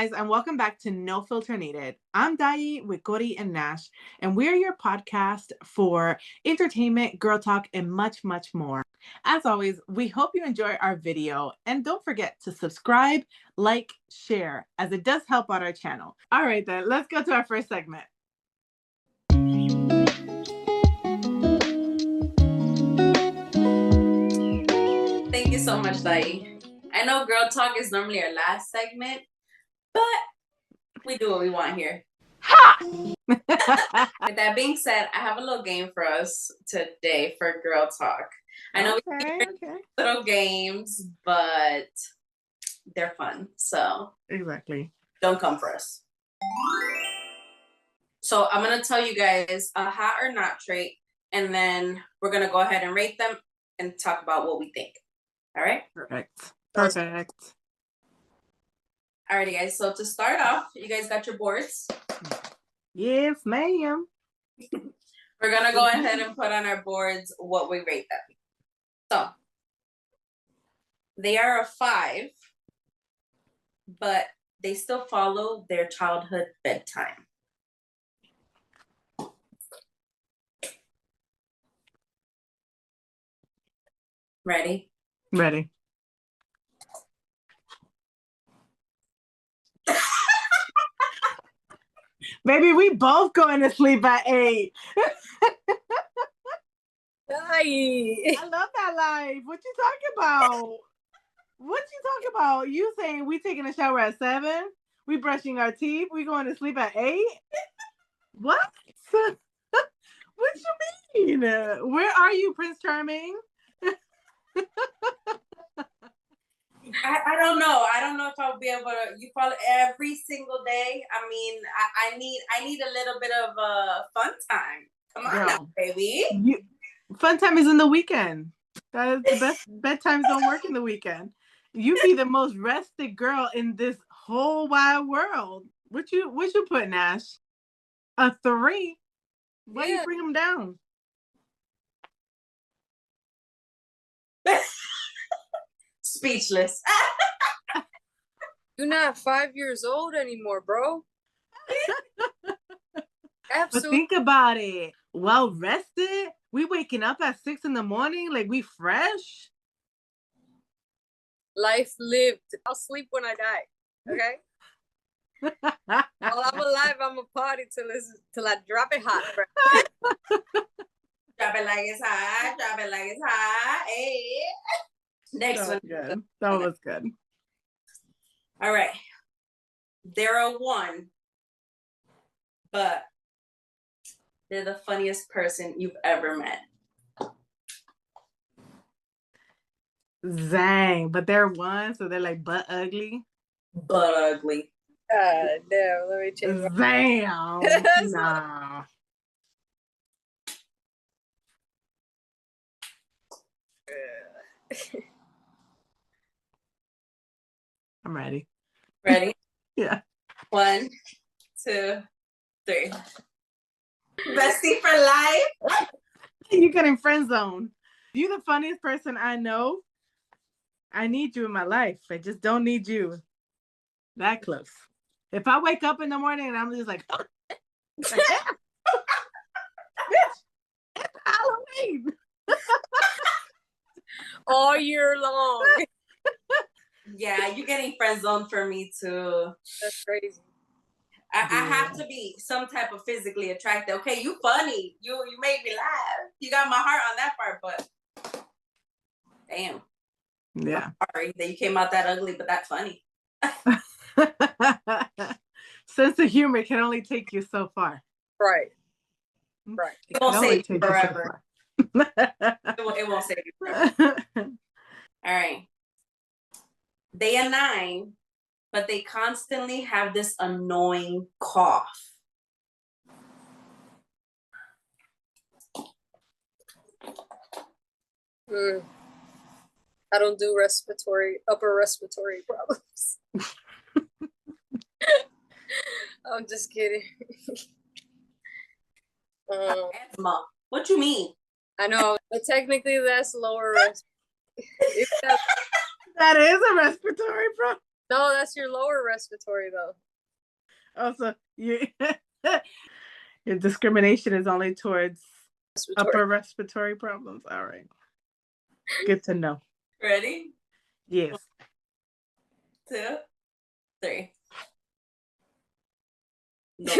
guys, and welcome back to No Filter Needed. I'm Dai with Kory and Nash, and we're your podcast for entertainment, girl talk, and much, much more. As always, we hope you enjoy our video, and don't forget to subscribe, like, share, as it does help out our channel. All right, then, let's go to our first segment. Thank you so much, Dai. I know girl talk is normally our last segment, but we do what we want here. Ha! With that being said, I have a little game for us today for girl talk. I know we little games, but they're fun. So exactly, don't come for us. So I'm gonna tell you guys a hot or not trait, and then we're gonna go ahead and rate them and talk about what we think. All right? Perfect. Alrighty, guys. So to start off, you guys got your boards? Yes, ma'am. We're gonna go ahead and put on our boards what we rate them. So they are a 5, but they still follow their childhood bedtime. Ready? Ready. Baby, we both going to sleep at 8. I love that life. What you talking about? What you talking about? You saying we taking a shower at 7? We brushing our teeth? We going to sleep at 8? What? What you mean? Where are you, Prince Charming? I don't know. I don't know if I'll be able to. You follow every single day. I mean, I need a little bit of fun time. Come on, now, baby. Fun time is in the weekend. That is the best. Bedtimes don't work in the weekend. You be the most rested girl in this whole wide world. What you put, Nash? A 3? Why you bring them down? Speechless. You're not 5 years old anymore, bro. Absolutely. But think about it. Well rested. We waking up at 6 in the morning, like we fresh. Life lived. I'll sleep when I die. Okay. While I'm alive, I'm a party till I drop it hot, bro. Drop it like it's hot. Drop it like it's hot. Hey. Next one. Good. That was good. All right. They're a 1, but they're the funniest person you've ever met. Dang, but they're 1, so they're like butt ugly. Butt ugly. Damn, let me change. Damn. Nah. I'm ready. Ready? Yeah. 1, 2, 3. Bestie for life. You getting friend zone. You the funniest person I know. I need you in my life. I just don't need you that close. If I wake up in the morning and I'm just like, oh, bitch, it's Halloween. All year long. Yeah, you're getting friend zoned for me too. That's crazy. I have to be some type of physically attractive. Okay, you funny. You made me laugh. You got my heart on that part, but damn. Yeah. I'm sorry that you came out that ugly, but that funny. Sense of humor can only take you so far. Right. It won't save you forever. It won't save you forever. All right. They are 9, but they constantly have this annoying cough. I don't do upper respiratory problems. I'm just kidding. Asthma. What you mean? I know, but technically that's lower respiratory. That is a respiratory problem. No, that's your lower respiratory though. Also, you your discrimination is only towards upper respiratory problems. All right. Good to know. Ready? Yes. 1, 2, 3. No.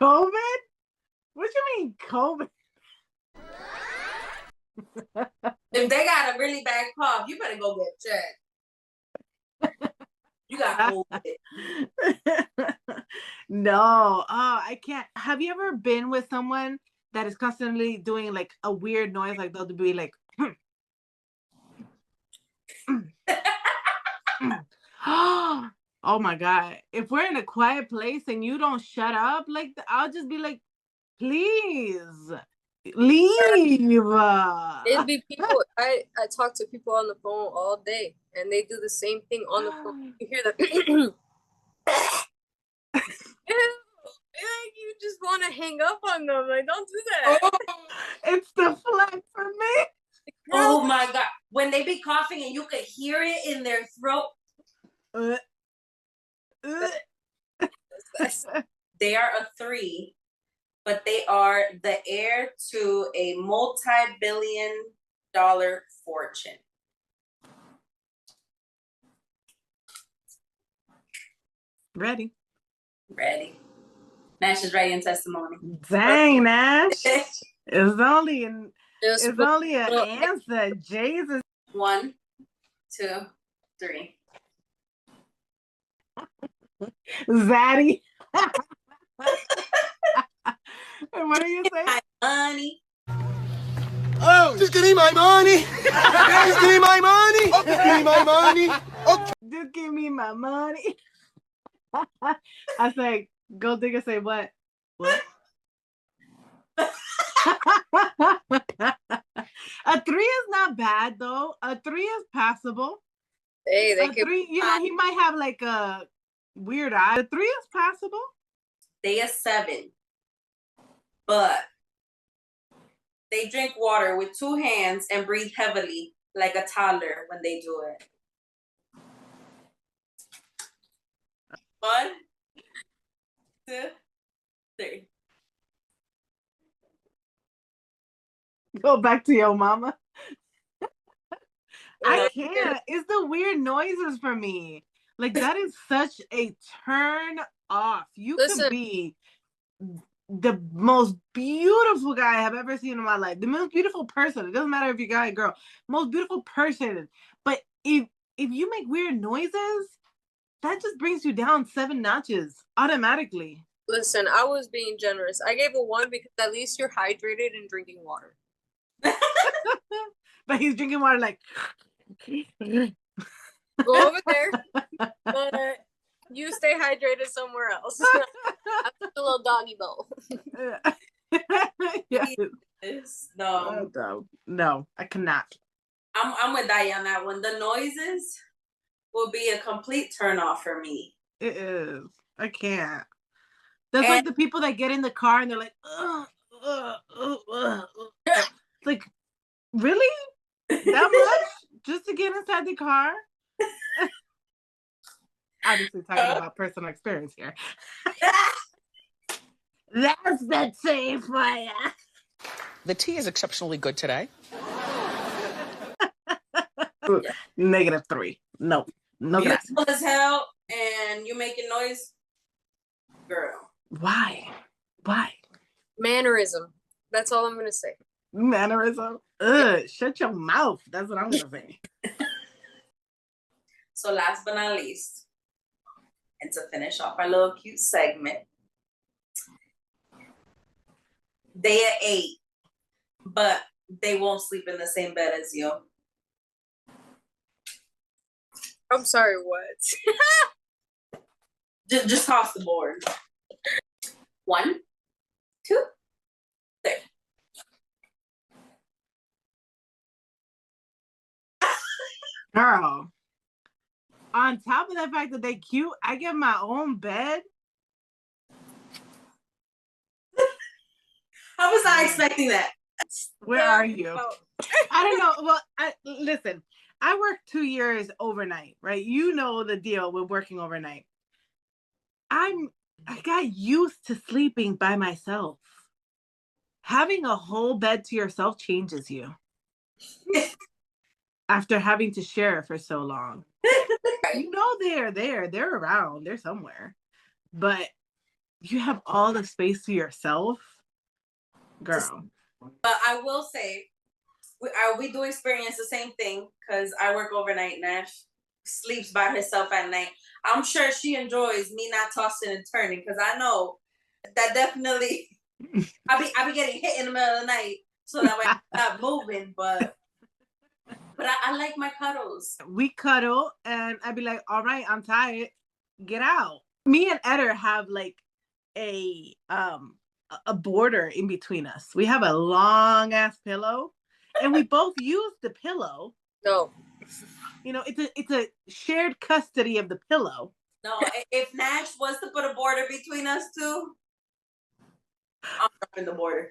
COVID? What you mean COVID? If they got a really bad cough, you better go get checked. You got COVID. No. Oh, I can't. Have you ever been with someone that is constantly doing like a weird noise? Like they'll be like, oh my God. If we're in a quiet place and you don't shut up, like I'll just be like, please leave. It'd be people. I talk to people on the phone all day, and they do the same thing on the phone. You hear that? You just want to hang up on them. Like, don't do that. It's the flex for me. Oh my God. When they be coughing and you could hear it in their throat. They are a 3, but they are the heir to a multi-billion-dollar fortune. Ready. Nash is ready in testimony. Dang, Nash. It's only an answer. Jesus. 1, 2, 3. Zaddy. What are you saying? My money. Oh, just give me my money. Just give me my money. Oh, just give me my money. Okay. Just give me my money. I say, go digger, say what? What? A 3 is not bad though. A 3 is passable. Hey, they a 3, you know, he might have like a weird eye. A 3 is passable. They a 7, but they drink water with 2 hands and breathe heavily like a toddler when they do it. 1, 2, 3. Go back to your mama. I can't. It's the weird noises for me. Like that is such a turn off. You could be the most beautiful guy I have ever seen in my life. The most beautiful person. It doesn't matter if you're a guy or girl. Most beautiful person. But if you make weird noises, that just brings you down 7 notches automatically. Listen, I was being generous. I gave a 1 because at least you're hydrated and drinking water. But he's drinking water like go over there, but you stay hydrated somewhere else. I'm a little doggy bowl. Yes. No, I cannot. I'm with Dai on that one. The noises will be a complete turn off for me. It is. I can't. That's like the people that get in the car and they're like, like, really? That much? Just to get inside the car? Obviously talking about personal experience here. That's the tea for ya. The tea is exceptionally good today. -3. No. No. Beautiful as hell, and you making noise, girl. Why? Mannerism. That's all I'm gonna say. Mannerism. Ugh, shut your mouth. That's what I'm gonna say. So last but not least, and to finish off our little cute segment, they are 8, but they won't sleep in the same bed as you. I'm sorry, what? just toss the board. 1, 2, 3. Girl, on top of the fact that they cute, I get my own bed. I was not expecting that. Where are you? I don't know. Well, listen, I worked 2 years overnight, right? You know the deal with working overnight. I got used to sleeping by myself. Having a whole bed to yourself changes you. After having to share for so long. You know they're there. They're around. They're somewhere. But you have all the space to yourself. Girl. But I will say, we do experience the same thing because I work overnight. Nash sleeps by herself at night. I'm sure she enjoys me not tossing and turning because I know that definitely I be getting hit in the middle of the night so that way I'm not moving. But I like my cuddles. We cuddle and I'd be like, all right, I'm tired. Get out. Me and Eder have like a border in between us. We have a long ass pillow and we both use the pillow. No. You know, it's a shared custody of the pillow. No, if Nash was to put a border between us two, I'm dropping the border.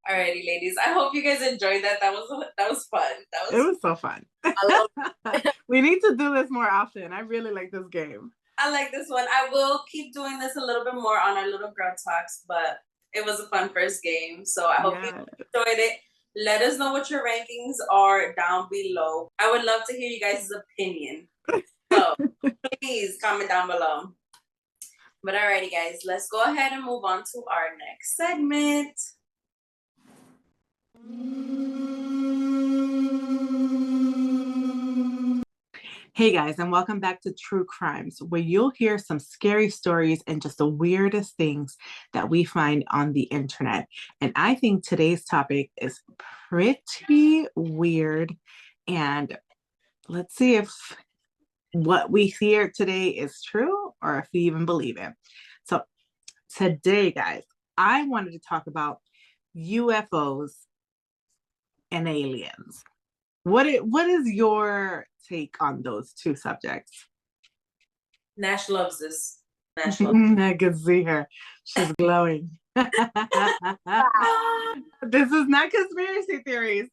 Alrighty, ladies. I hope you guys enjoyed that. That was fun. It was so fun. We need to do this more often. I really like this game. I like this one. I will keep doing this a little bit more on our little girl talks, but it was a fun first game. So I hope you enjoyed it. Let us know what your rankings are down below. I would love to hear you guys' opinion. So please comment down below. But alrighty, guys, let's go ahead and move on to our next segment. Hey guys, and welcome back to True Crimes, where you'll hear some scary stories and just the weirdest things that we find on the internet. And I think today's topic is pretty weird. And let's see if what we hear today is true or if we even believe it. So today, guys, I wanted to talk about UFOs and aliens. What is your take on those two subjects? Nash loves this. Nash loves I can see her. She's glowing. This is not conspiracy theories.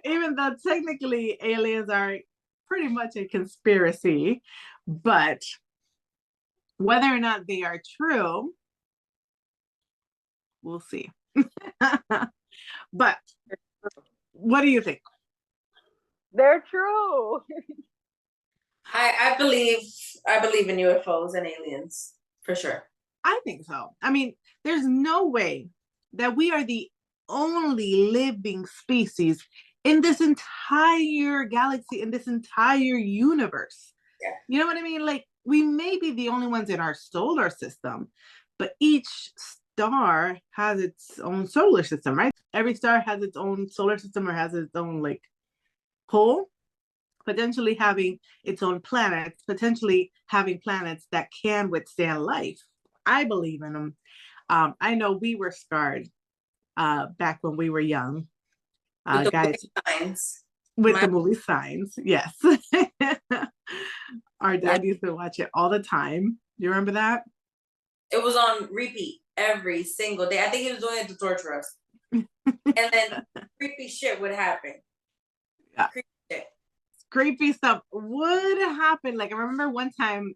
Even though technically aliens are pretty much a conspiracy, but whether or not they are true, we'll see. But what do you think? They're true. I believe in UFOs and aliens for sure. I think so. I mean, there's no way that we are the only living species in this entire galaxy, in this entire universe. Yeah. You know what I mean? Like, we may be the only ones in our solar system, but each star has its own solar system, right? Every star has its own solar system or has its own like pole, potentially having its own planets, potentially having planets that can withstand life. I believe in them. I know we were scarred back when we were young, guys. With the movie Signs, yes. Our dad used to watch it all the time. You remember that? It was on repeat every single day. I think he was doing it to torture us. And then creepy shit would happen. Yeah. Creepy stuff would happen. Like I remember one time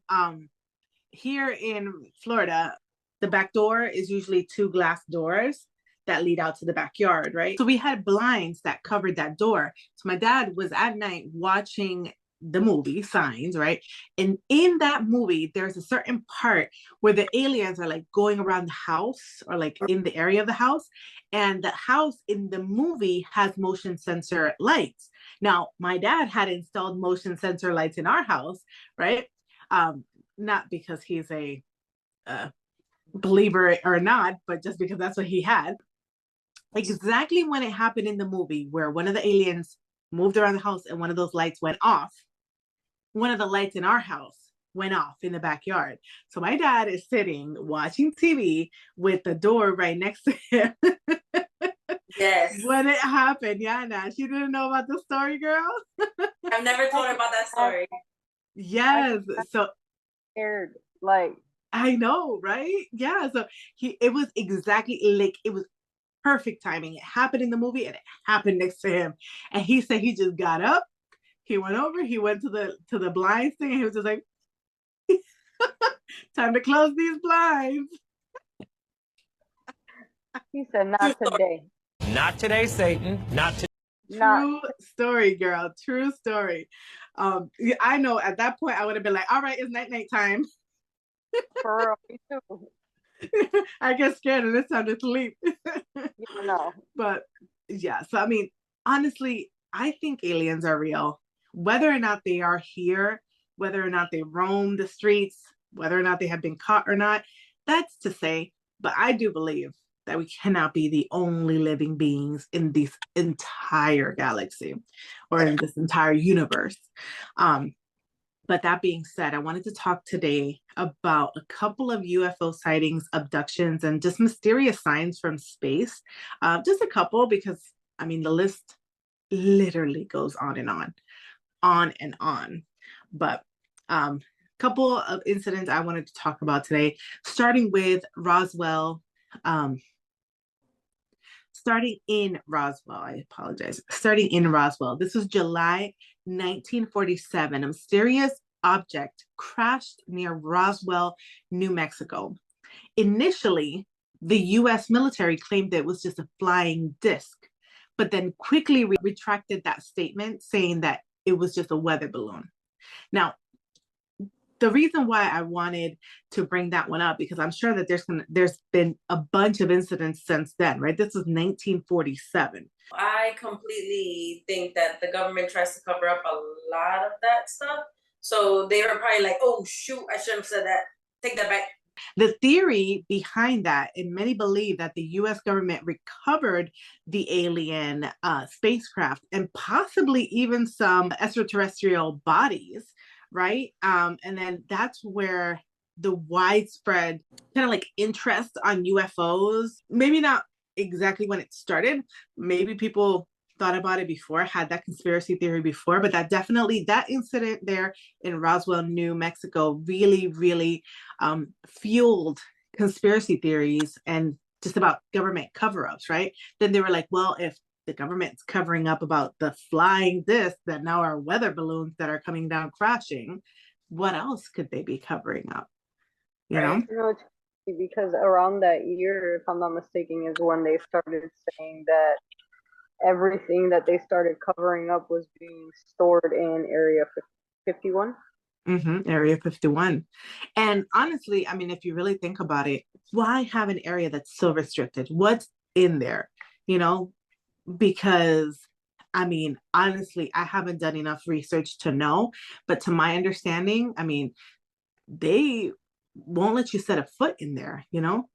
here in Florida, the back door is usually 2 glass doors that lead out to the backyard, right? So we had blinds that covered that door. So my dad was at night watching the movie Signs, right? And in that movie, there's a certain part where the aliens are like going around the house or like in the area of the house. And the house in the movie has motion sensor lights. Now, my dad had installed motion sensor lights in our house, right? Not because he's a believer or not, but just because that's what he had. Exactly when it happened in the movie where one of the aliens moved around the house and one of those lights went off, one of the lights in our house went off in the backyard. So my dad is sitting watching TV with the door right next to him. Yes. When it happened, yeah, Nash, you didn't know about the story, girl? I've never told her about that story. Yes. So scared, like I know, right? Yeah. So it was exactly like it was perfect timing. It happened in the movie and it happened next to him. And he said he just got up, he went over, he went to the blinds thing, and he was just like, time to close these blinds. He said, not today. Not today, Satan. Not today. True story, girl. True story. I know at that point I would have been like, all right, it's night time. For real, me too. I get scared and it's time to sleep. You know. But yeah, so I mean, honestly, I think aliens are real. Whether or not they are here, whether or not they roam the streets, whether or not they have been caught or not, that's to say. But I do believe that we cannot be the only living beings in this entire galaxy or in this entire universe. But that being said, I wanted to talk today about a couple of UFO sightings, abductions, and just mysterious signs from space. Just a couple, because I mean, the list literally goes on and on. But couple of incidents I wanted to talk about today, starting with Roswell. Starting in Roswell. This was July 1947. A mysterious object crashed near Roswell, New Mexico. Initially, the US military claimed that it was just a flying disc, but then quickly retracted that statement, saying that it was just a weather balloon. Now, the reason why I wanted to bring that one up, because I'm sure that there's been a bunch of incidents since then, right? This was 1947. I completely think that the government tries to cover up a lot of that stuff. So they were probably like, oh, shoot, I shouldn't have said that. Take that back. The theory behind that, and many believe that the US government recovered the alien spacecraft and possibly even some extraterrestrial bodies, right? And then that's where the widespread kind of like interest on UFOs, maybe not exactly when it started, maybe people thought about it before, had that conspiracy theory before, but that incident there in Roswell, New Mexico really fueled conspiracy theories and just about government cover-ups, right? Then they were like, well, if the government's covering up about the flying disc that now are weather balloons that are coming down crashing, what else could they be covering up? You know? You know, because around that year, if I'm not mistaken, is when they started saying that everything that they started covering up was being stored in Area 51. Area 51. And honestly, I mean, if you really think about it, why have an area that's so restricted? What's in there? You know, because I mean, honestly, I haven't done enough research to know, but to my understanding, I mean, they won't let you set a foot in there, you know?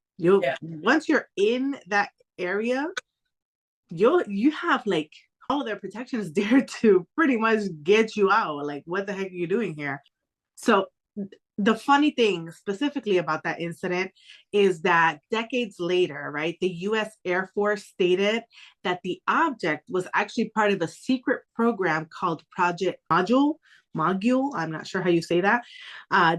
Once you're in that area, you have like all their protections there to pretty much get you out. Like, what the heck are you doing here? So the funny thing specifically about that incident is that decades later, right, the US Air Force stated that the object was actually part of a secret program called Project Mogul, I'm not sure how you say that,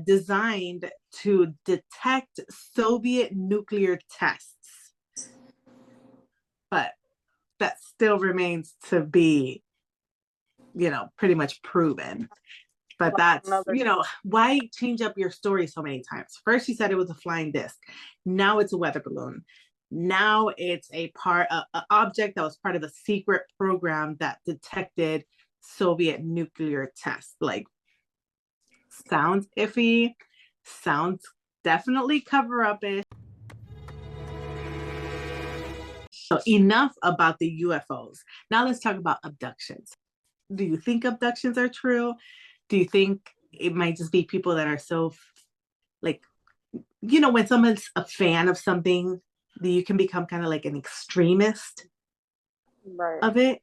designed to detect Soviet nuclear tests. But that still remains to be, you know, pretty much proven. But that's, you know, why change up your story so many times? First, you said it was a flying disc. Now it's a weather balloon. Now it's an object that was part of a secret program that detected Soviet nuclear tests. Like, sounds iffy, sounds definitely cover-up-ish. So enough about the UFOs. Now let's talk about abductions. Do you think abductions are true? Do you think it might just be people that are so, like, you know, when someone's a fan of something, you can become kind of like an extremist of it?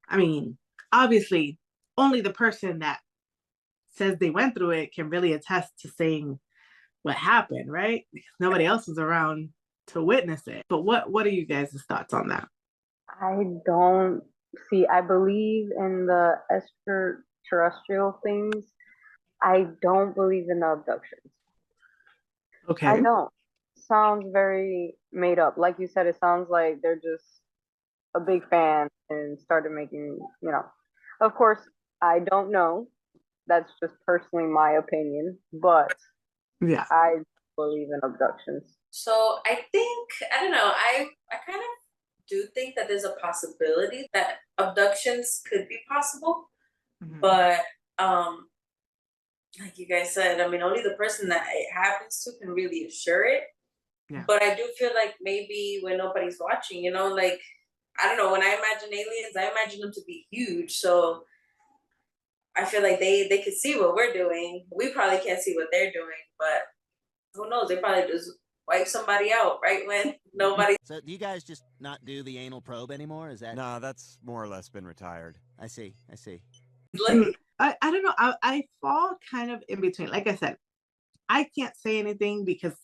I mean, obviously, only the person that says they went through it can really attest to saying what happened, right? Because nobody else was around to witness it. But what are you guys' thoughts on that? I don't see, I believe in the extraterrestrial things. I don't believe in the abductions. Okay. I don't. sounds very made up. Like you said, it sounds like they're just a big fan and started making, of course, I don't know. That's just personally my opinion, but Yeah. I believe in abductions. So I think, I don't know, I kind of do think that there's a possibility that abductions could be possible. Mhm. But like you guys said, I mean, only the person that it happens to can really assure it. Yeah. But I do feel like maybe when nobody's watching, like, I don't know, when I imagine aliens, I imagine them to be huge. So I feel like they can see what we're doing. We probably can't see what they're doing, but who knows? They probably just wipe somebody out right when nobody. So do you guys just not do the anal probe anymore? Is that? No, that's more or less been retired. I see. I don't know. I fall kind of in between. Like I said, I can't say anything because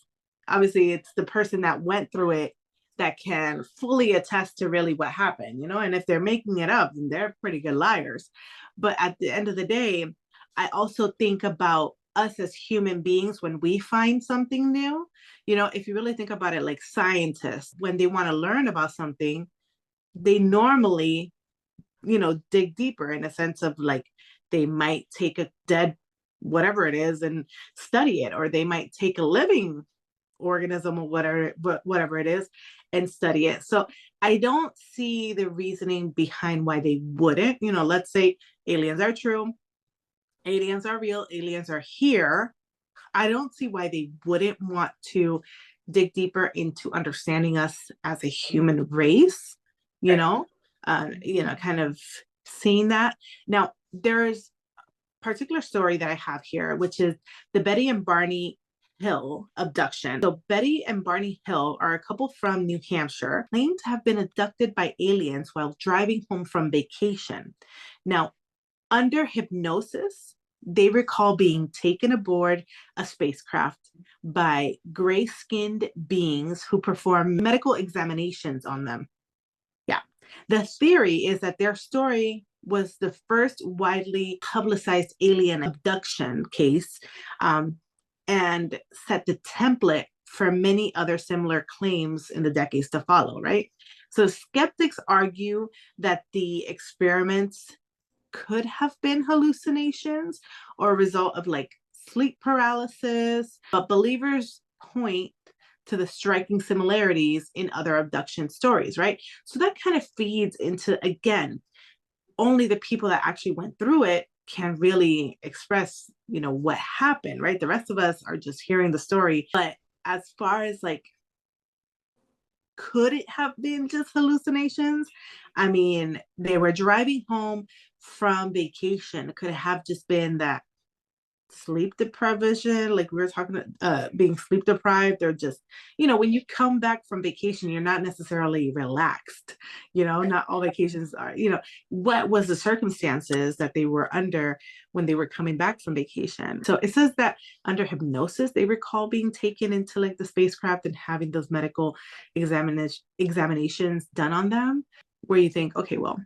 obviously it's the person that went through it that can fully attest to really what happened, and if they're making it up, then they're pretty good liars. But at the end of the day, I also think about us as human beings when we find something new. If you really think about it, like scientists, when they want to learn about something, they normally, dig deeper in a sense of like they might take a dead whatever it is and study it, or they might take a living organism or whatever it is and study it. So I don't see the reasoning behind why they wouldn't. Let's say aliens are true, aliens are real, aliens are here. I don't see why they wouldn't want to dig deeper into understanding us as a human race, kind of seeing that. Now, there's a particular story that I have here, which is the Betty and Barney Hill abduction. So Betty and Barney Hill are a couple from New Hampshire, claimed to have been abducted by aliens while driving home from vacation. Now, under hypnosis, they recall being taken aboard a spacecraft by gray-skinned beings who perform medical examinations on them. Yeah. The theory is that their story was the first widely publicized alien abduction case, and set the template for many other similar claims in the decades to follow, right? So skeptics argue that the experiments could have been hallucinations or a result of like sleep paralysis, but believers point to the striking similarities in other abduction stories, right? So that kind of feeds into, again, only the people that actually went through it can really express, what happened, right? The rest of us are just hearing the story. But as far as like, could it have been just hallucinations? I mean, they were driving home from vacation. Could it have just been that sleep deprivation, like we were talking, being sleep deprived, or just, when you come back from vacation, you're not necessarily relaxed. Not all vacations are. What was the circumstances that they were under when they were coming back from vacation? So it says that under hypnosis, they recall being taken into like the spacecraft and having those medical examinations done on them, where you think, okay, well,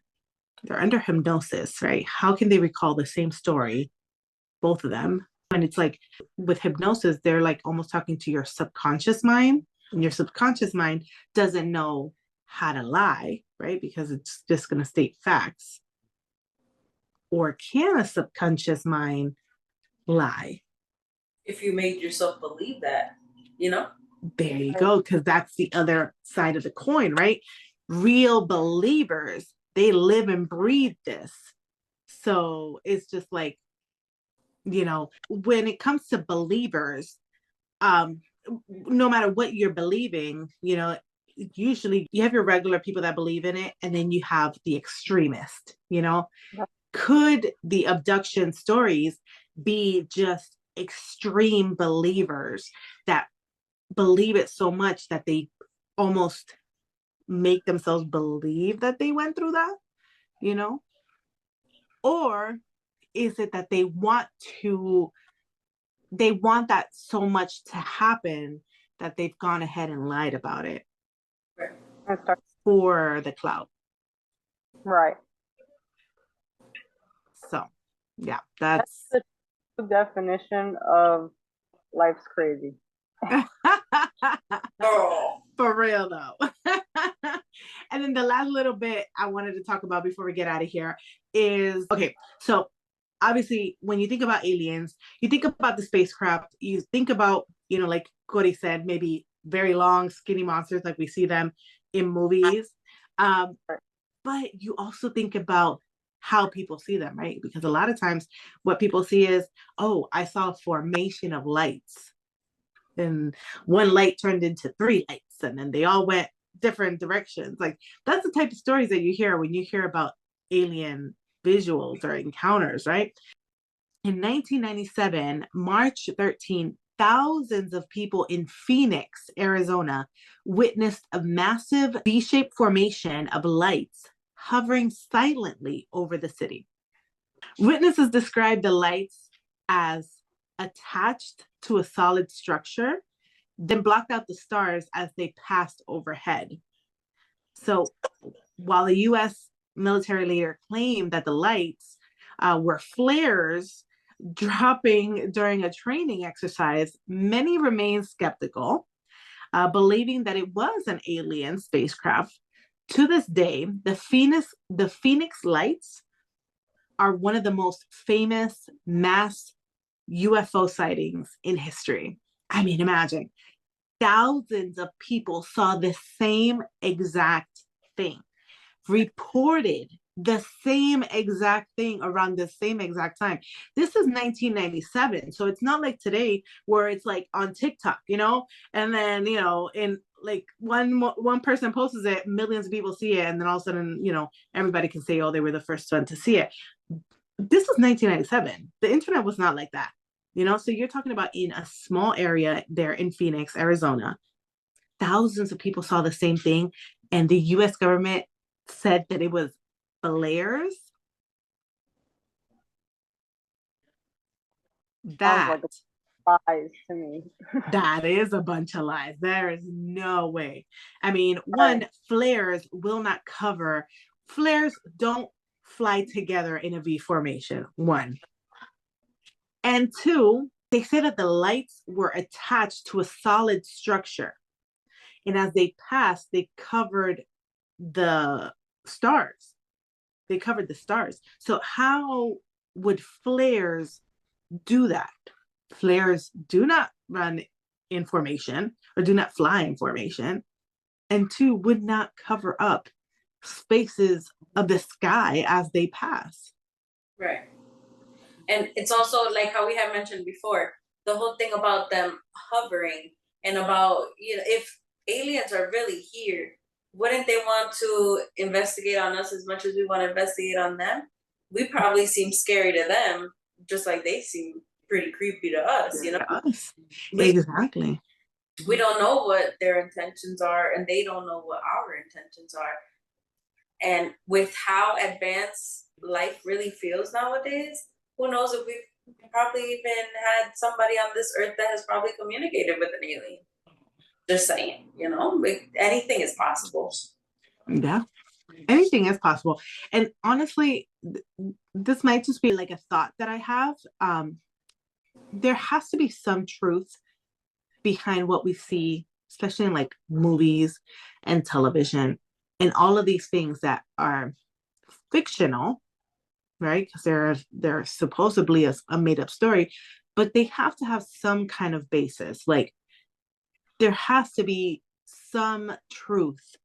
they're under hypnosis, right? How can they recall the same story, both of them? And it's like with hypnosis, they're like almost talking to your subconscious mind, and your subconscious mind doesn't know how to lie, right? Because it's just going to state facts. Or can a subconscious mind lie? If you made yourself believe that, There you go, because that's the other side of the coin, right? Real believers, they live and breathe this. So it's just like, when it comes to believers, no matter what you're believing, usually you have your regular people that believe in it, and then you have the extremist. Could the abduction stories be just extreme believers that believe it so much that they almost make themselves believe that they went through that, or is it that they want that so much to happen that they've gone ahead and lied about it for the clout? Right. So yeah, that's the definition of life's crazy. Oh. For real though. And then the last little bit I wanted to talk about before we get out of here is, okay, so obviously when you think about aliens, you think about the spacecraft, you think about, like Kory said, maybe very long, skinny monsters like we see them in movies. But you also think about how people see them, right? Because a lot of times what people see is, oh, I saw a formation of lights. And one light turned into three lights, and then they all went different directions. Like, that's the type of stories that you hear when you hear about alien visuals or encounters, right? In 1997, March 13, thousands of people in Phoenix, Arizona, witnessed a massive V-shaped formation of lights hovering silently over the city. Witnesses described the lights as attached to a solid structure, then blocked out the stars as they passed overhead. So while the US military leader claimed that the lights were flares dropping during a training exercise, many remain skeptical, believing that it was an alien spacecraft. To this day, the Phoenix lights are one of the most famous mass UFO sightings in history. I mean, imagine thousands of people saw the same exact thing, reported the same exact thing around the same exact time. This is 1997. So it's not like today where it's like on TikTok, and then, in like one person posts it, millions of people see it, and then all of a sudden, everybody can say, oh, they were the first one to see it. This was 1997. The internet was not like that. So you're talking about in a small area there in Phoenix, Arizona, thousands of people saw the same thing, and the US government said that it was flares. That lies to me. That is a bunch of lies. There is no way. I mean, one, flares will not cover. Flares don't fly together in a V formation, one. And two, they say that the lights were attached to a solid structure. And as they passed, they covered the stars. They covered the stars. So how would flares do that? Flares do not run in formation or do not fly in formation. And two, would not cover up spaces of the sky as they pass. Right. And it's also like how we have mentioned before, the whole thing about them hovering and about, if aliens are really here, wouldn't they want to investigate on us as much as we want to investigate on them? We probably seem scary to them, just like they seem pretty creepy to us, Yes, exactly. We don't know what their intentions are, and they don't know what our intentions are. And with how advanced life really feels nowadays, who knows if we've probably even had somebody on this earth that has probably communicated with an alien. Just saying, anything is possible. Yeah, anything is possible. And honestly, this might just be like a thought that I have. There has to be some truth behind what we see, especially in like movies and television and all of these things that are fictional, right? Because they're supposedly a made up story, but they have to have some kind of basis. Like, there has to be some truth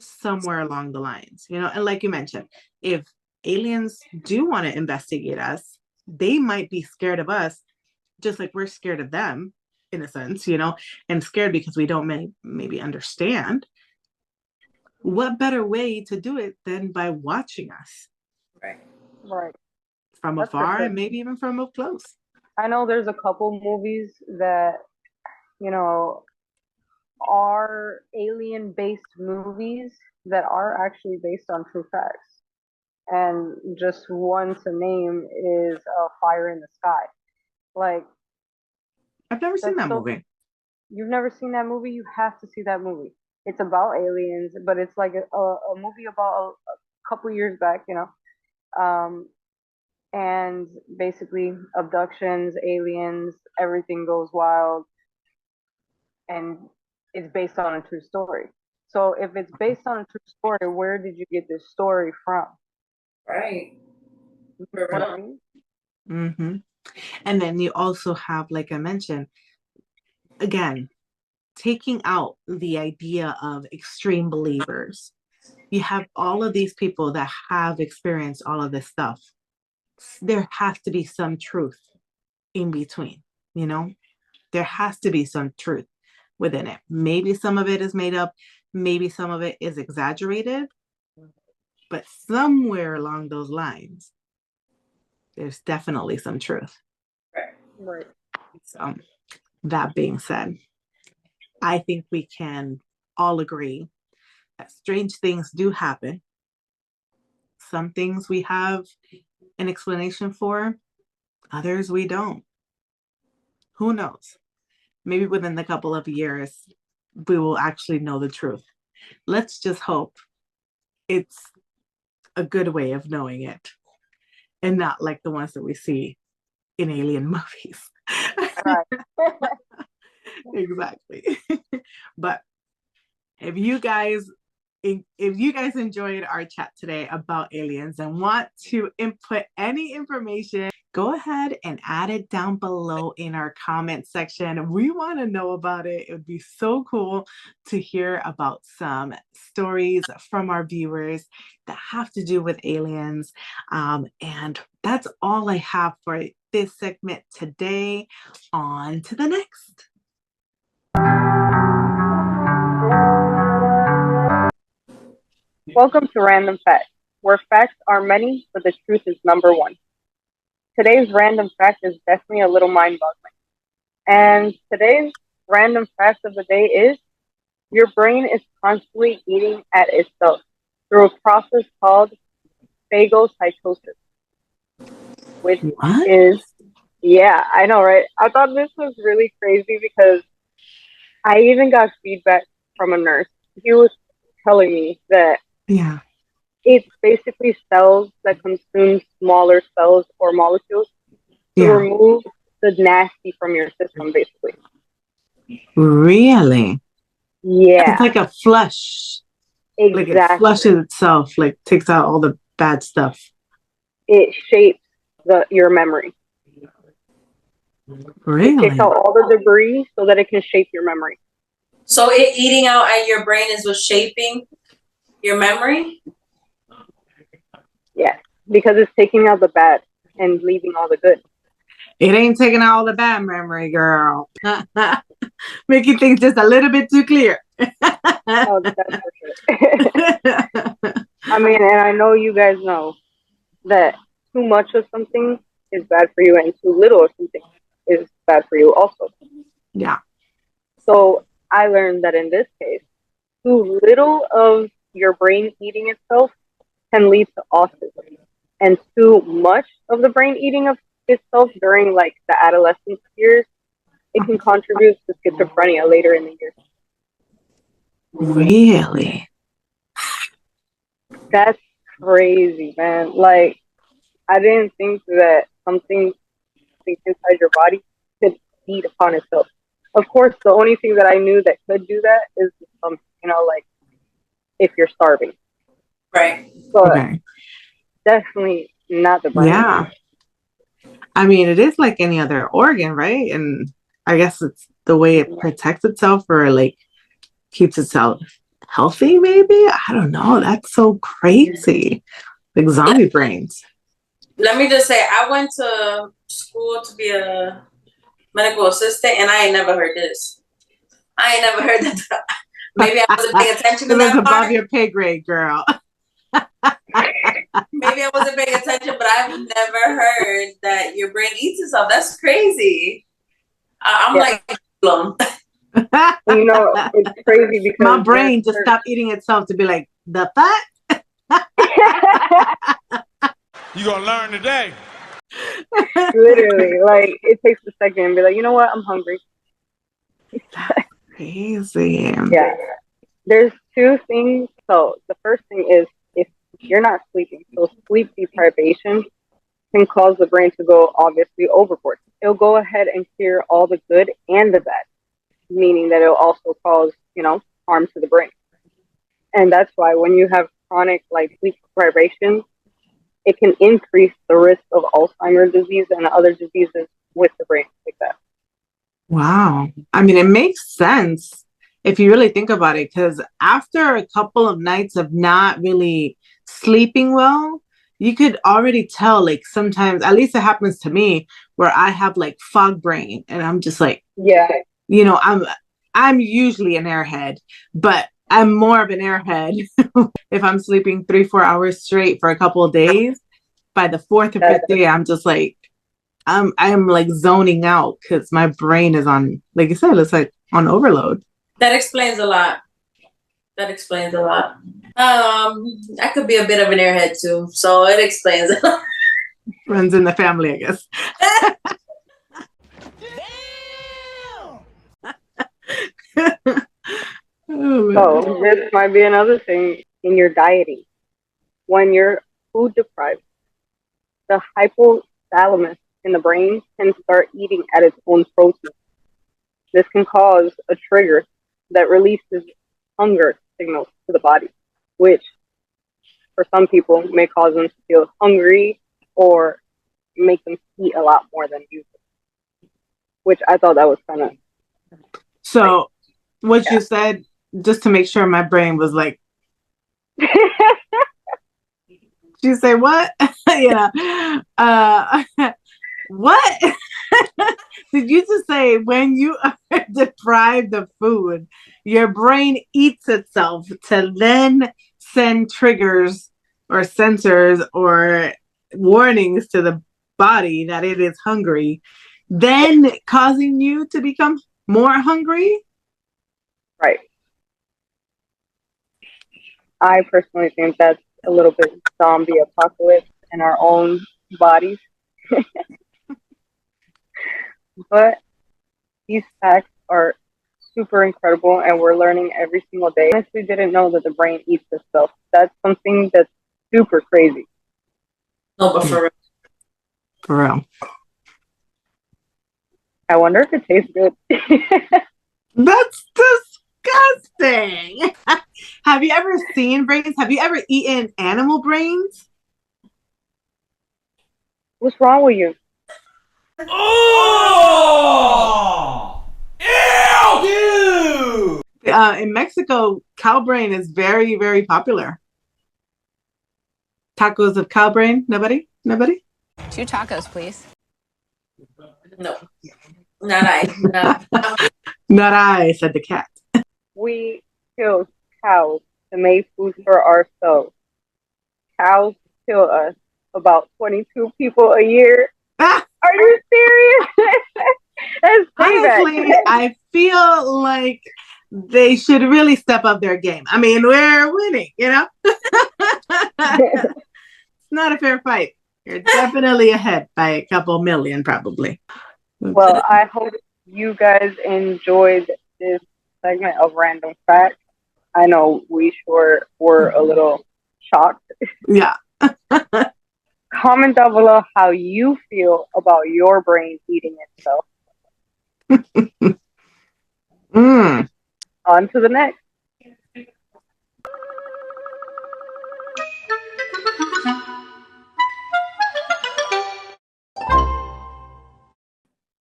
somewhere along the lines, and like you mentioned, if aliens do want to investigate us, they might be scared of us just like we're scared of them in a sense, and scared because we don't maybe understand. What better way to do it than by watching us? Right. From afar and maybe even from up close. I know there's a couple movies that, are alien-based movies that are actually based on true facts. And just one to name is Fire in the Sky. Like, I've never seen that movie. You've never seen that movie? You have to see that movie. It's about aliens, but it's like a movie about a couple years back, and basically abductions, aliens, everything goes wild. And it's based on a true story. So if it's based on a true story, where did you get this story from? Right. For What I real. mean? Mm-hmm. And then you also have, like I mentioned, again, taking out the idea of extreme believers. You have all of these people that have experienced all of this stuff. There has to be some truth in between, you know? There has to be some truth within it. Maybe some of it is made up, maybe some of it is exaggerated, but somewhere along those lines, there's definitely some truth. Right. So, that being said, I think we can all agree that strange things do happen. Some things we have an explanation for, others we don't. Who knows? Maybe within a couple of years, we will actually know the truth. Let's just hope it's a good way of knowing it and not like the ones that we see in alien movies. Right. Exactly. But if you guys enjoyed our chat today about aliens and want to input any information, go ahead and add it down below in our comment section. We want to know about it. It would be so cool to hear about some stories from our viewers that have to do with aliens. And that's all I have for this segment today. On to the next. Welcome to Random Facts, where facts are many, but the truth is number one. Today's random fact is definitely a little mind-boggling. And today's random fact of the day is your brain is constantly eating at itself through a process called phagocytosis, which What? is, yeah, I know, right? I thought this was really crazy because I even got feedback from a nurse. He was telling me that Yeah. it's basically cells that consume smaller cells or molecules to Yeah. remove the nasty from your system, basically. Really? Yeah, It's like a flush. Like it exactly. flushes itself, like takes out all the bad stuff. It shapes your memory. It Really? takes out all the debris so that it can shape your memory. So it eating out at your brain is what's shaping your memory? Yeah, because it's taking out the bad and leaving all the good. It ain't taking out all the bad memory, girl. Making things just a little bit too clear. Oh, that's for sure. I mean, and I know you guys know that too much of something is bad for you and too little of something is bad for you also. Yeah. So I learned that in this case, too little of your brain eating itself can lead to autism. And too much of the brain eating of itself during like the adolescence years, it can contribute to schizophrenia later in the year. Really? That's crazy, man. Like, I didn't think that something inside your body could feed upon itself. Of course, the only thing that I knew that could do that is, like if you're starving. Right. But Okay. definitely not the brain. Yeah. I mean, it is like any other organ, right? And I guess it's the way it protects itself or like keeps itself healthy, maybe? I don't know. That's so crazy. Like zombie brains. Let me just say, I went to school to be a medical assistant, and I ain't never heard this. I ain't never heard that. Maybe I wasn't paying attention to It was that above part. your pay grade, girl. Maybe I wasn't paying attention, but I've never heard that your brain eats itself. That's crazy. I'm like blown. You know, it's crazy because my brain just stopped eating itself to be like, the fuck? You gonna learn today. literally, like it takes a second and be like, you know what, I'm hungry. Crazy. Yeah. There's two things. So the first thing is if you're not sleeping, so sleep deprivation can cause the brain to go obviously overboard. It'll go ahead and clear all the good and the bad, meaning that it'll also cause harm to the brain. And that's why when you have chronic like sleep deprivation, it can increase the risk of Alzheimer's disease and other diseases with the brain like that. Wow. I mean, it makes sense if you really think about it, because after a couple of nights of not really sleeping well, you could already tell, like sometimes, at least it happens to me, where I have like fog brain and I'm just like, Yeah. I'm usually an airhead, but I'm more of an airhead if I'm sleeping 3-4 hours straight for a couple of days. By the fourth or fifth day, I'm just like, I'm like zoning out because my brain is on, like you said, it's like on overload. That explains a lot. I could be a bit of an airhead too, so it explains a lot. Runs in the family, I guess. So this might be another thing in your dieting. When you're food deprived, the hypothalamus in the brain can start eating at its own protein. This can cause a trigger that releases hunger signals to the body, which for some people may cause them to feel hungry or make them eat a lot more than usual. Which I thought that was kind of. So, what you said, just to make sure my brain was like, you say what? What? Did you just say when you are deprived of food, your brain eats itself to then send triggers or sensors or warnings to the body that it is hungry, then causing you to become more hungry? Right. I personally think that's a little bit zombie apocalypse in our own bodies. But these facts are super incredible and we're learning every single day. I honestly didn't know that the brain eats itself. That's something that's super crazy. No, but for real. For real. I wonder if it tastes good. That's disgusting. Have you ever seen brains? Have you ever eaten animal brains? What's wrong with you? Oh! Ew! In Mexico, cow brain is very, very popular. Tacos of cow brain? Nobody? 2 tacos, please. No, not I. No. Not I, said the cat. We kill cows to make food for ourselves. Cows kill us about 22 people a year. Are you serious? That's honestly, I feel like they should really step up their game. I mean, we're winning, It's not a fair fight. You're definitely ahead by a couple million, probably. Well, I hope you guys enjoyed this segment of Random Facts. I know we sure were a little shocked. Yeah. Comment down below how you feel about your brain eating itself. On to the next.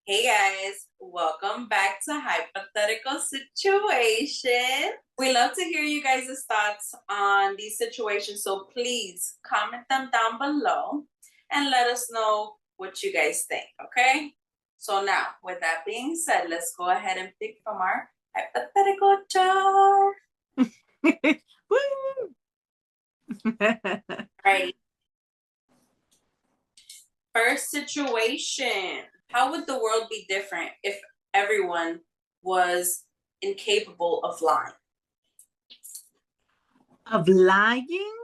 Hey guys, welcome back to Hypothetical Situations. We love to hear you guys' thoughts on these situations, so please comment them down below and let us know what you guys think, okay? So now, with that being said, let's go ahead and pick from our hypothetical jar. Right. First situation. How would the world be different if everyone was incapable of lying? Of lying?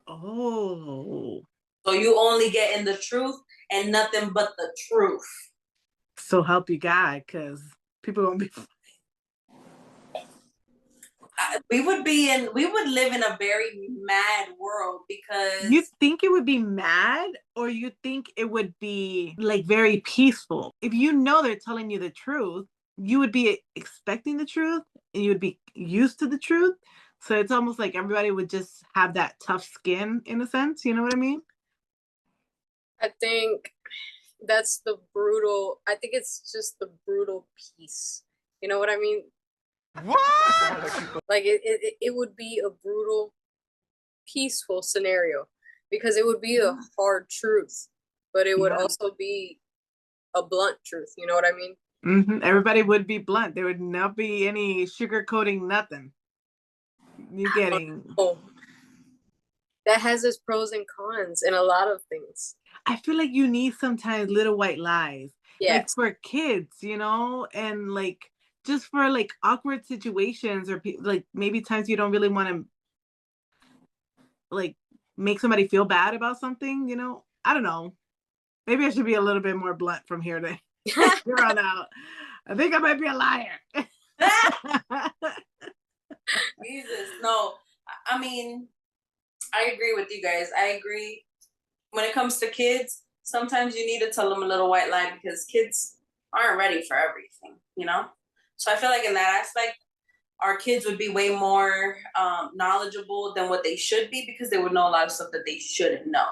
Oh. So you only get in the truth and nothing but the truth. So help you God, because people won't be. We would live in a very mad world because. You think it would be mad, or you think it would be like very peaceful? If you know they're telling you the truth, you would be expecting the truth and you would be used to the truth. So it's almost like everybody would just have that tough skin in a sense. You know what I mean? I think that's the brutal. I think it's just the brutal piece. You know what I mean? What? Like it would be a brutal, peaceful scenario because it would be a hard truth, but it would also be a blunt truth. You know what I mean? Everybody would be blunt. There would not be any sugarcoating nothing. You getting? Oh, that has its pros and cons in a lot of things. I feel like you need sometimes little white lies, like Yes. for kids, you know, and like just for like awkward situations or like maybe times you don't really want to like make somebody feel bad about something, you know. I don't know. Maybe I should be a little bit more blunt from here to here on out. I think I might be a liar. Jesus, no. I mean, I agree with you guys. I agree. When it comes to kids, sometimes you need to tell them a little white lie because kids aren't ready for everything, you know? So I feel like in that aspect, our kids would be way more knowledgeable than what they should be because they would know a lot of stuff that they shouldn't know.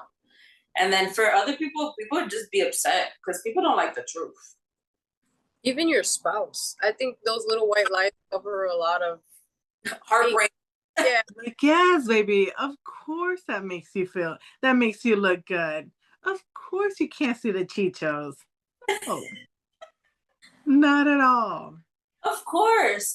And then for other people, people would just be upset because people don't like the truth. Even your spouse. I think those little white lies cover a lot of heartbreak. Yeah. Like, yes, baby. Of course that makes you look good. Of course you can't see the chichos. Oh, not at all. Of course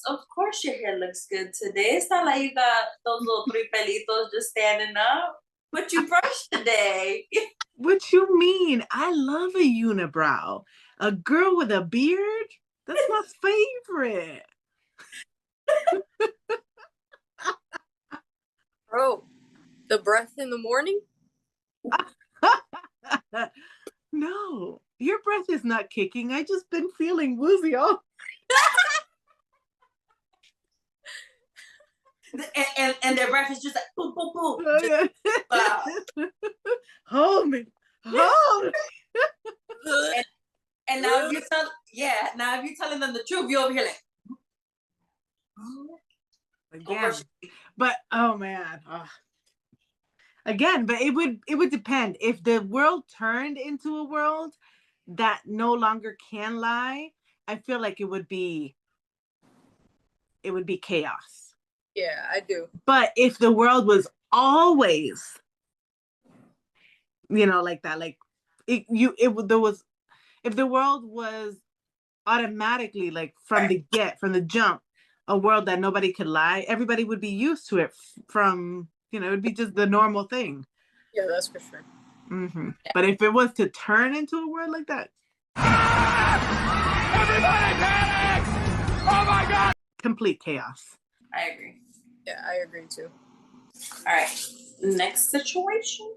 your hair looks good today. It's not like you got those little three pelitos just standing up. But you brushed today. What you mean? I love a unibrow. A girl with a beard? That's my favorite. Bro, the breath in the morning? No, your breath is not kicking. I just been feeling woozy all. and their breath is just like boom, boom, boom. Oh, Just, wow. Hold me. And now if you're telling them the truth, you're over here like again. But oh man. Again, but it would depend. If the world turned into a world that no longer can lie, I feel like it would be chaos. Yeah, I do. But if the world was always, you know, like that, like if the world was automatically like from the jump, a world that nobody could lie, everybody would be used to it from, you know, it'd be just the normal thing. Yeah, that's for sure. Yeah. But if it was to turn into a world like that, everybody panic! Oh my God! Complete chaos. I agree. Yeah, I agree too. All right, next situation.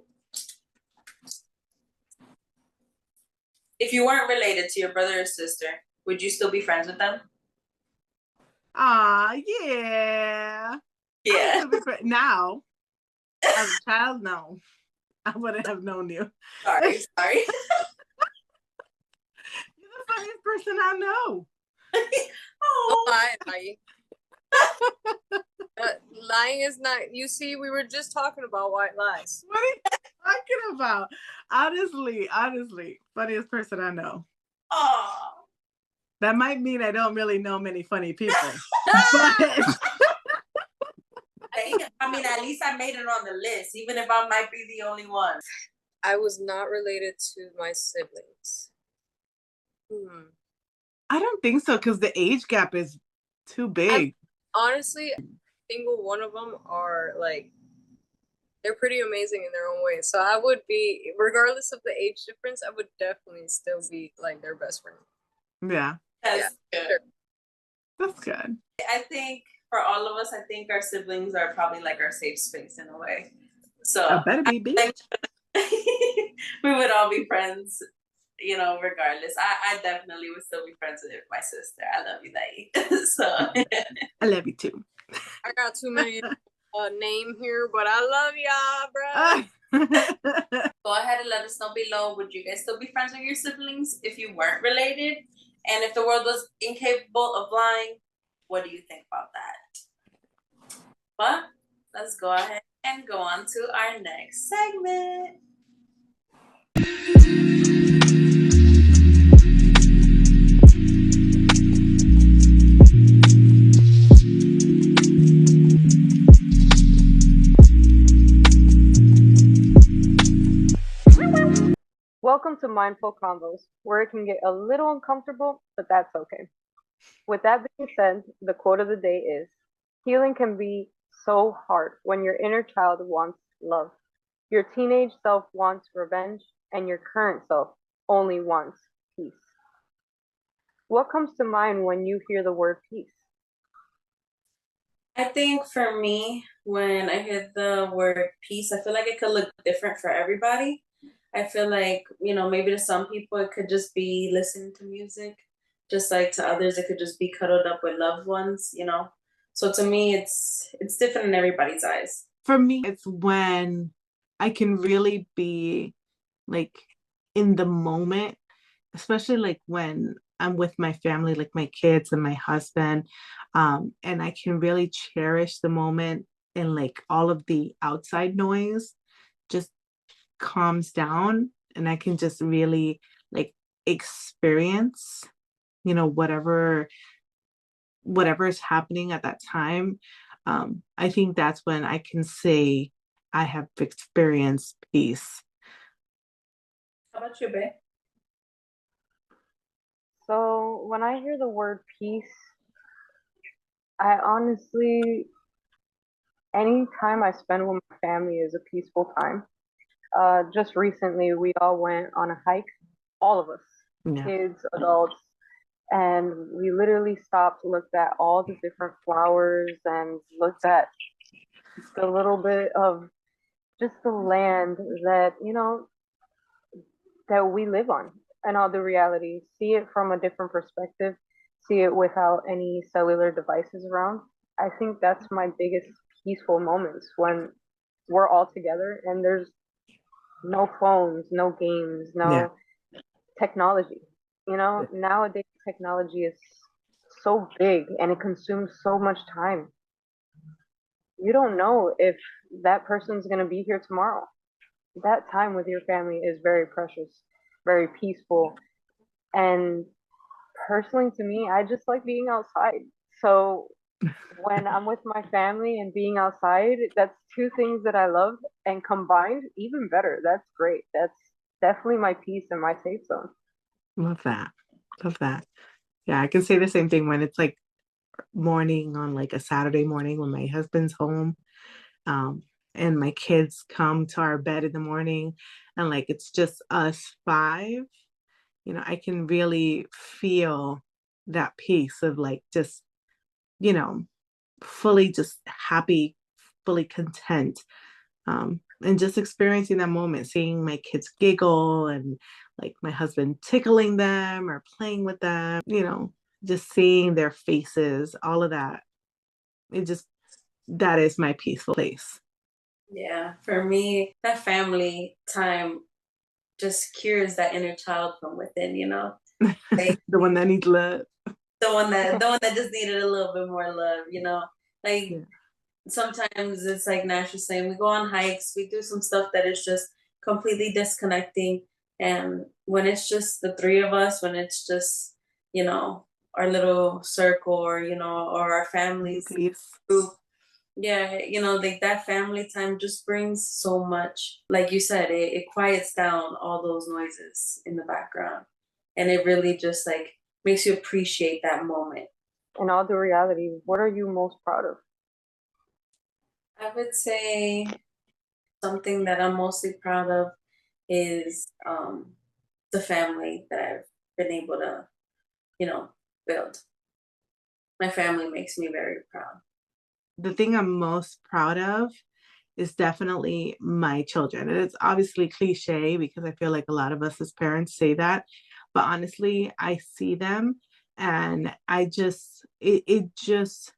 If you weren't related to your brother or sister, would you still be friends with them? Yeah. Yeah. Now, as a child, no. I wouldn't have known you. Sorry. You're the funniest person I know. Don't lie. Lying is not. You see, we were just talking about white lies. What are you talking about? Honestly, funniest person I know. Oh. That might mean I don't really know many funny people. But I mean, at least I made it on the list, even if I might be the only one. I was not related to my siblings. I don't think so, because the age gap is too big. Honestly, single one of them are like, they're pretty amazing in their own way. So I would be, regardless of the age difference, I would definitely still be like their best friend. Yeah. That's good. Sure. That's good. I think for all of us, I think our siblings are probably like our safe space in a way. So I better be big. We would all be friends, you know, regardless. I definitely would still be friends with my sister. I love you, Dai. So I love you too. I got too many name here, but I love y'all, bro. Go ahead and let us know below. Would you guys still be friends with your siblings if you weren't related? And if the world was incapable of lying, what do you think about that? But let's go ahead and go on to our next segment. Welcome to Mindful Convos, where it can get a little uncomfortable, but that's okay. With that being said, the quote of the day is, healing can be so hard when your inner child wants love, your teenage self wants revenge, and your current self only wants peace. What comes to mind when you hear the word peace? I think for me, when I hear the word peace, I feel like it could look different for everybody. I feel like, maybe to some people it could just be listening to music, just like to others it could just be cuddled up with loved ones. So to me it's different in everybody's eyes. For me, it's when I can really be like in the moment, especially like when I'm with my family, like my kids and my husband, and I can really cherish the moment, and like all of the outside noise just calms down, and I can just really like experience, whatever is happening at that time. I think that's when I can say I have experienced peace. How about you, babe? So, when I hear the word peace, I honestly, any time I spend with my family is a peaceful time. Just recently, we all went on a hike, all of us, Yeah. kids, adults, and we literally stopped, looked at all the different flowers, and looked at the little bit of just the land that, that we live on and all the reality. See it from a different perspective, see it without any cellular devices around. I think that's my biggest peaceful moments when we're all together and there's no phones, no games, Yeah. no technology. Nowadays technology is so big and it consumes so much time. You don't know if that person's going to be here tomorrow. That time with your family is very precious, very peaceful. And personally, to me, I just like being outside. So when I'm with my family and being outside, that's two things that I love. And combined, even better. That's great. That's definitely my peace and my safe zone. Love that. Love that. Yeah, I can say the same thing when it's like morning on like a Saturday morning when my husband's home, and my kids come to our bed in the morning, and like it's just us five. I can really feel that peace of like just, you know, fully just happy, fully content, and just experiencing that moment, seeing my kids giggle and like my husband tickling them or playing with them, just seeing their faces, all of that. That is my peaceful place. Yeah, for me, that family time just cures that inner child from within. Like The one that needs love. the one that just needed a little bit more love. Like Yeah. sometimes it's like Nash was saying, we go on hikes, we do some stuff that is just completely disconnecting. And when it's just the three of us, when it's just, our little circle or our families Peace. group, yeah, like that family time just brings so much. Like you said, it quiets down all those noises in the background. And it really just like makes you appreciate that moment. In all the reality, what are you most proud of? I would say something that I'm mostly proud of is the family that I've been able to, build. My family makes me very proud. The thing I'm most proud of is definitely my children. And it's obviously cliche because I feel like a lot of us as parents say that. But honestly, I see them and it just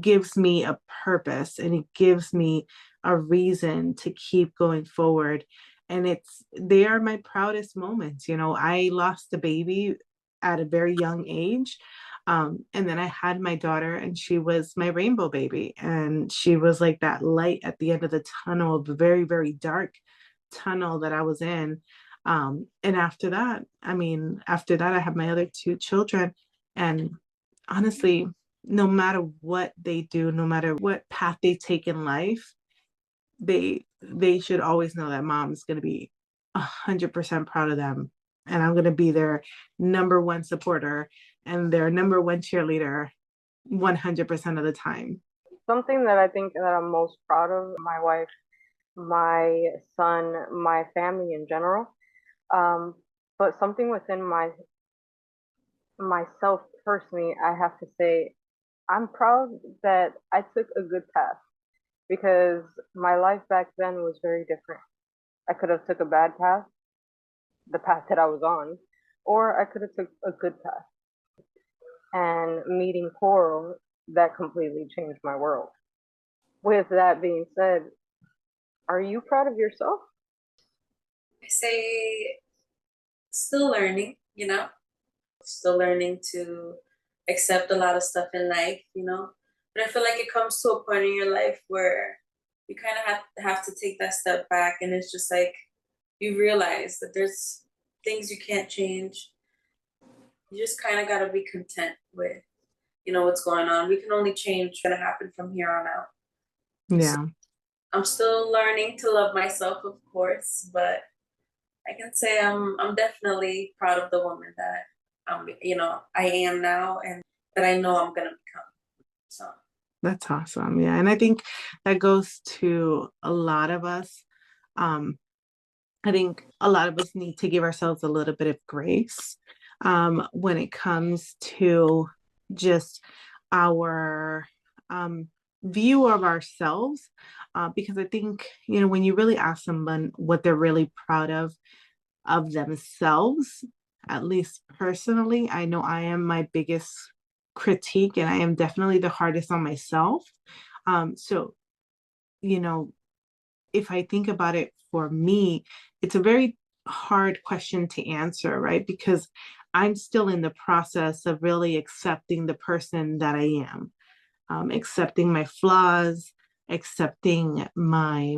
gives me a purpose, and it gives me a reason to keep going forward. And they are my proudest moments. I lost a baby at a very young age. And then I had my daughter, and she was my rainbow baby. And she was like that light at the end of the tunnel, the very, very dark tunnel that I was in. And after that, I had my other two children. And honestly, no matter what they do, no matter what path they take in life, they should always know that mom's going to be 100% proud of them. And I'm going to be their number one supporter and their number one cheerleader 100% of the time. Something that I think that I'm most proud of, my wife, my son, my family in general. But something within myself personally, I have to say, I'm proud that I took a good path, because my life back then was very different. I could have took a bad path, the path that I was on, or I could have took a good path. And meeting Coral, that completely changed my world. With that being said, are you proud of yourself? I say still learning, still learning to accept a lot of stuff in life, But I feel like it comes to a point in your life where you kind of have to take that step back, and it's just like you realize that there's things you can't change. You just kind of got to be content with, what's going on. We can only change what's going to happen from here on out. Yeah. So I'm still learning to love myself, of course, but I can say I'm definitely proud of the woman that I am now, and that I know I'm gonna become. So That's awesome. Yeah. And I think that goes to a lot of us. I think a lot of us need to give ourselves a little bit of grace when it comes to just our view of ourselves. Because I think, when you really ask someone what they're really proud of themselves, at least personally, I know I am my biggest critique, and I am definitely the hardest on myself. So, if I think about it for me, it's a very hard question to answer, right? Because I'm still in the process of really accepting the person that I am, accepting my flaws, accepting my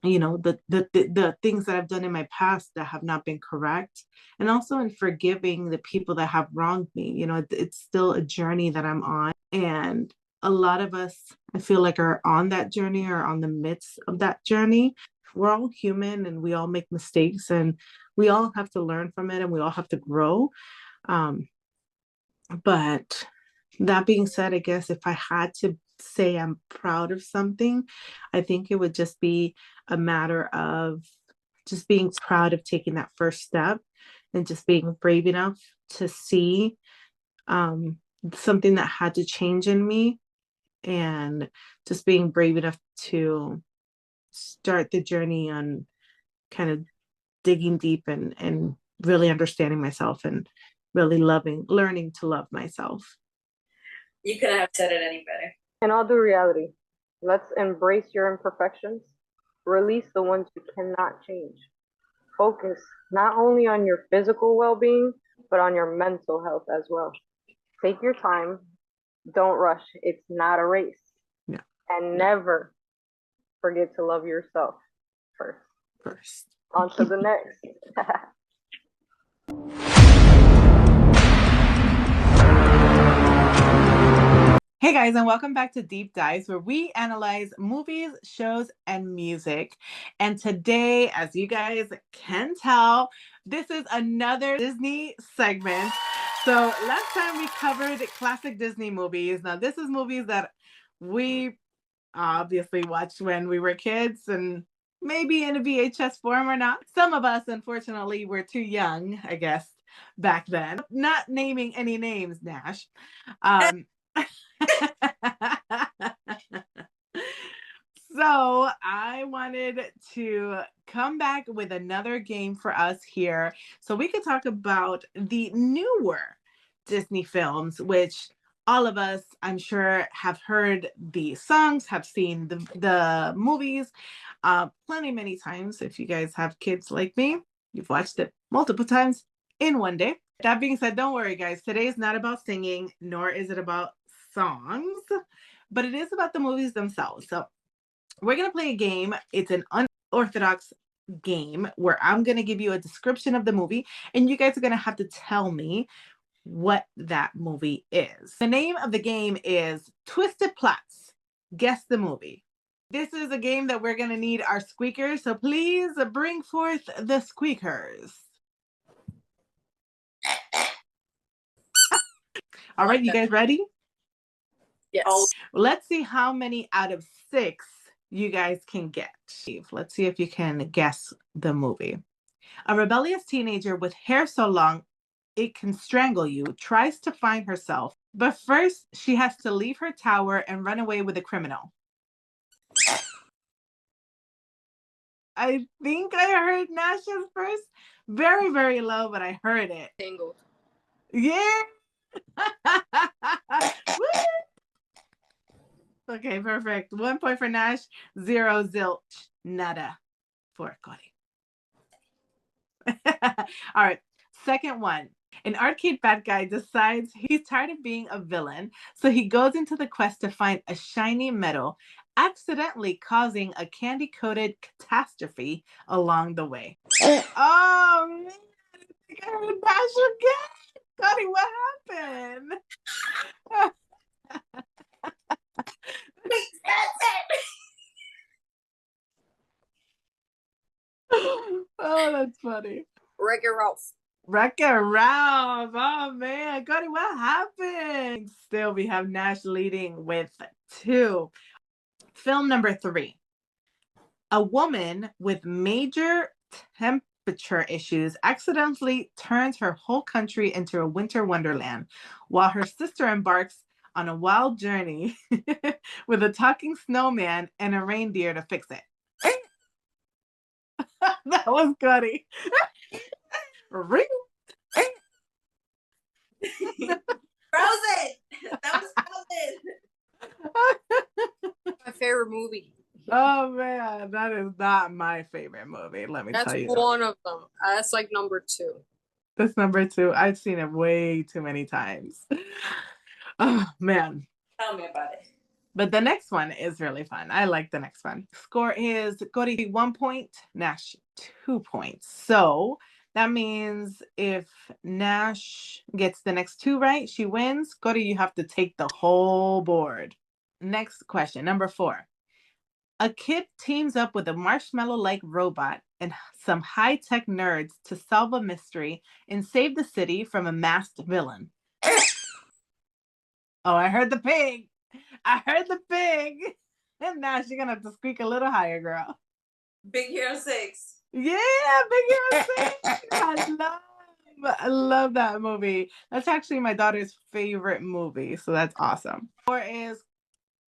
the things that I've done in my past that have not been correct, and also in forgiving the people that have wronged me. It's still a journey that I'm on, and a lot of us, I feel like, are on that journey or on the midst of that journey. We're all human, and we all make mistakes, and we all have to learn from it, and we all have to grow. But that being said, I guess if I had to say I'm proud of something, I think it would just be a matter of just being proud of taking that first step, and just being brave enough to see something that had to change in me, and just being brave enough to start the journey on kind of digging deep and really understanding myself, and really learning to love myself. you couldn't have said it any better. In all due reality, let's embrace your imperfections, release the ones you cannot change. Focus not only on your physical well-being, but on your mental health as well. Take your time. Don't rush. It's not a race. Yeah. And never forget to love yourself first. On to the next. Hey guys, and welcome back to Deep Dives, where we analyze movies, shows, and music. And today, as you guys can tell, this is another Disney segment. So last time we covered classic Disney movies. Now this is movies that we obviously watched when we were kids, and maybe in a VHS form or not. Some of us, unfortunately, were too young, I guess, back then. Not naming any names, Nash. So I wanted to come back with another game for us here, so we could talk about the newer Disney films, which all of us, I'm sure, have heard the songs, have seen the movies many times. If you guys have kids like me, you've watched it multiple times in one day. That being said, don't worry, guys. Today is not about singing, nor is it about songs, but it is about the movies themselves. So we're going to play a game. It's an unorthodox game where I'm going to give you a description of the movie, and you guys are going to have to tell me what that movie is. The name of the game is Twisted Plots. Guess the movie. This is a game that we're going to need our squeakers, so please bring forth the squeakers. All right, you guys ready? Yes. Let's see how many out of 6 you guys can get. Let's see if you can guess the movie. A rebellious teenager with hair so long it can strangle you tries to find herself, but first she has to leave her tower and run away with a criminal. I think I heard Nash's first. Very, very low, but I heard it. Tangled. Yeah. Okay, perfect. 1 point for Nash, 0 zilch, nada for Kory. All right, second one. An arcade bad guy decides he's tired of being a villain, so he goes into the quest to find a shiny medal, accidentally causing a candy-coated catastrophe along the way. Oh, man. I heard Nash again. Kory, what happened? Oh, that's funny. Wreck-It Ralph. Wreck-It Ralph. Oh, man. Kory, what happened? Still, we have Nash leading with 2. Film number 3. A woman with major temperature issues accidentally turns her whole country into a winter wonderland, while her sister embarks on a wild journey with a talking snowman and a reindeer to fix it. That was Kory. Frozen. That was Frozen. My favorite movie. Oh man, that is not my favorite movie. Let me That's tell you. one of them. That's like number 2. That's number 2. I've seen it way too many times. Oh man. Tell me about it. But the next one is really fun. I like the next one. Score is Kory 1 point, Nash 2 points. So that means if Nash gets the next 2 right, she wins. Kory, you have to take the whole board. Next question, number 4. A kid teams up with a marshmallow-like robot and some high-tech nerds to solve a mystery and save the city from a masked villain. Oh, I heard the pig. I heard the pig. And now you're gonna have to squeak a little higher, girl. Big Hero 6. Yeah, Big Hero 6. I love that movie. That's actually my daughter's favorite movie, so that's awesome. 4 is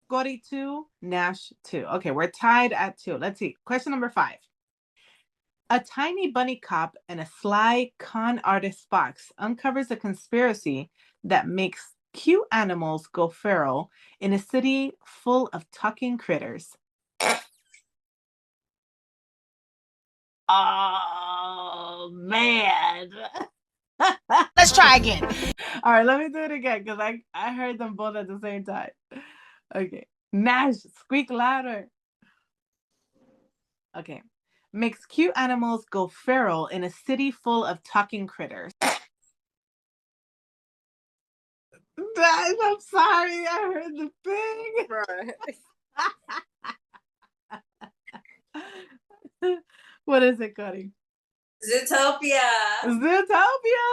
Kory 2, Nash 2. Okay, we're tied at 2. Let's see. Question number 5. A tiny bunny cop and a sly con artist fox uncovers a conspiracy that makes cute animals go feral in a city full of talking critters. Oh, man. Let's try again. All right, let me do it again because I heard them both at the same time. Okay. Nash, squeak louder. Okay. Makes cute animals go feral in a city full of talking critters. Guys, I'm sorry. I heard the pig. Right. What is it, Kory? Zootopia. Zootopia.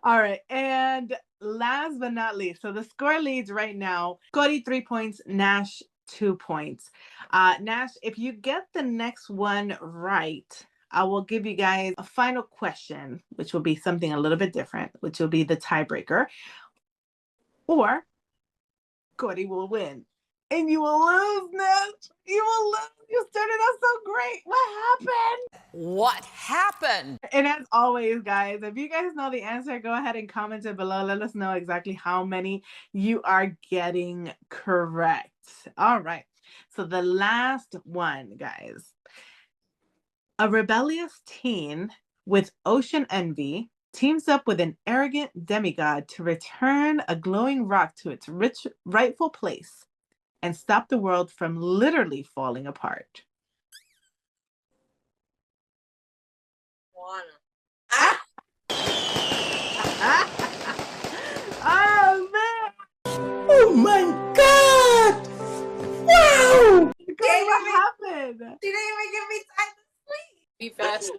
All right, and last but not least, so the score leads right now. Kory 3 points, Nash 2 points. Nash, if you get the next one right, I will give you guys a final question, which will be something a little bit different, which will be the tiebreaker. Or Kory will win. And you will lose, Nash. You will lose. You started out so great. What happened? What happened? And as always, guys, if you guys know the answer, go ahead and comment it below. Let us know exactly how many you are getting correct. All right. So the last one, guys. A rebellious teen with ocean envy teams up with an arrogant demigod to return a glowing rock to its rightful place and stop the world from literally falling apart. Moana. Oh, man! Oh my god! Wow! Kory, what happened? She didn't even give me time to sleep. Be fast.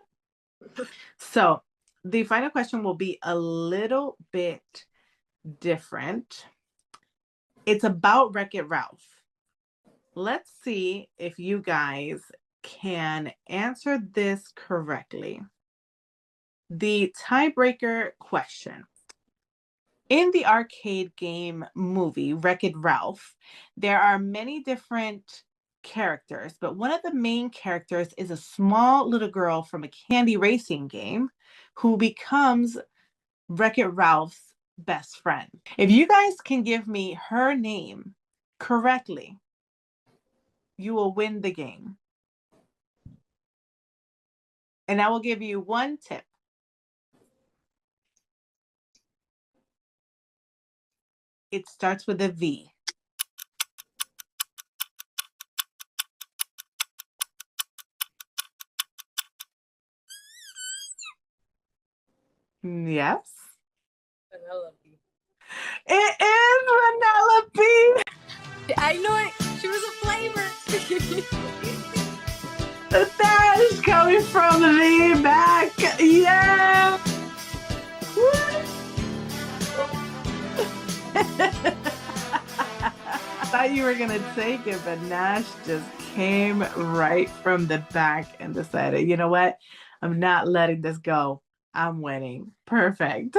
So, the final question will be a little bit different. It's about Wreck-It Ralph. Let's see if you guys can answer this correctly. The tiebreaker question. In the arcade game movie Wreck-It Ralph, there are many different characters, but one of the main characters is a small little girl from a candy racing game who becomes Wreck-It Ralph's best friend. If you guys can give me her name correctly, you will win the game. And I will give you one tip. It starts with a V. Yes? Penelope. It is Penelope. I knew it. She was a flavor. The dash coming from the back. Yeah. Thought you were gonna take it, but Nash just came right from the back and decided, you know what? I'm not letting this go. I'm winning. Perfect.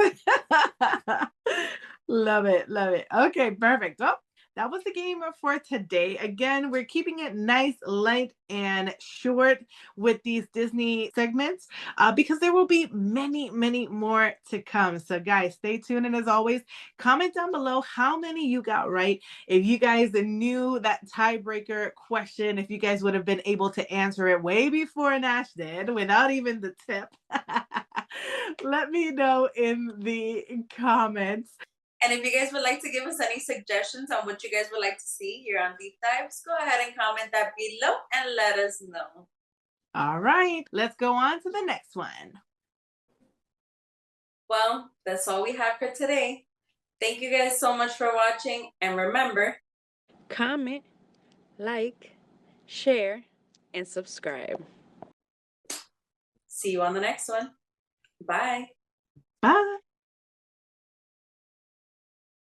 Love it. Love it. Okay, perfect. Oh, that was the game for today. Again, we're keeping it nice, light, and short with these Disney segments because there will be many, many more to come. So, guys, stay tuned. And as always, comment down below how many you got right. If you guys knew that tiebreaker question, if you guys would have been able to answer it way before Nash did without even the tip, let me know in the comments. And if you guys would like to give us any suggestions on what you guys would like to see here on Deep Dives, go ahead and comment that below and let us know. All right, let's go on to the next one. Well, that's all we have for today. Thank you guys so much for watching. And remember, comment, like, share, and subscribe. see you on the next one. Bye. Bye.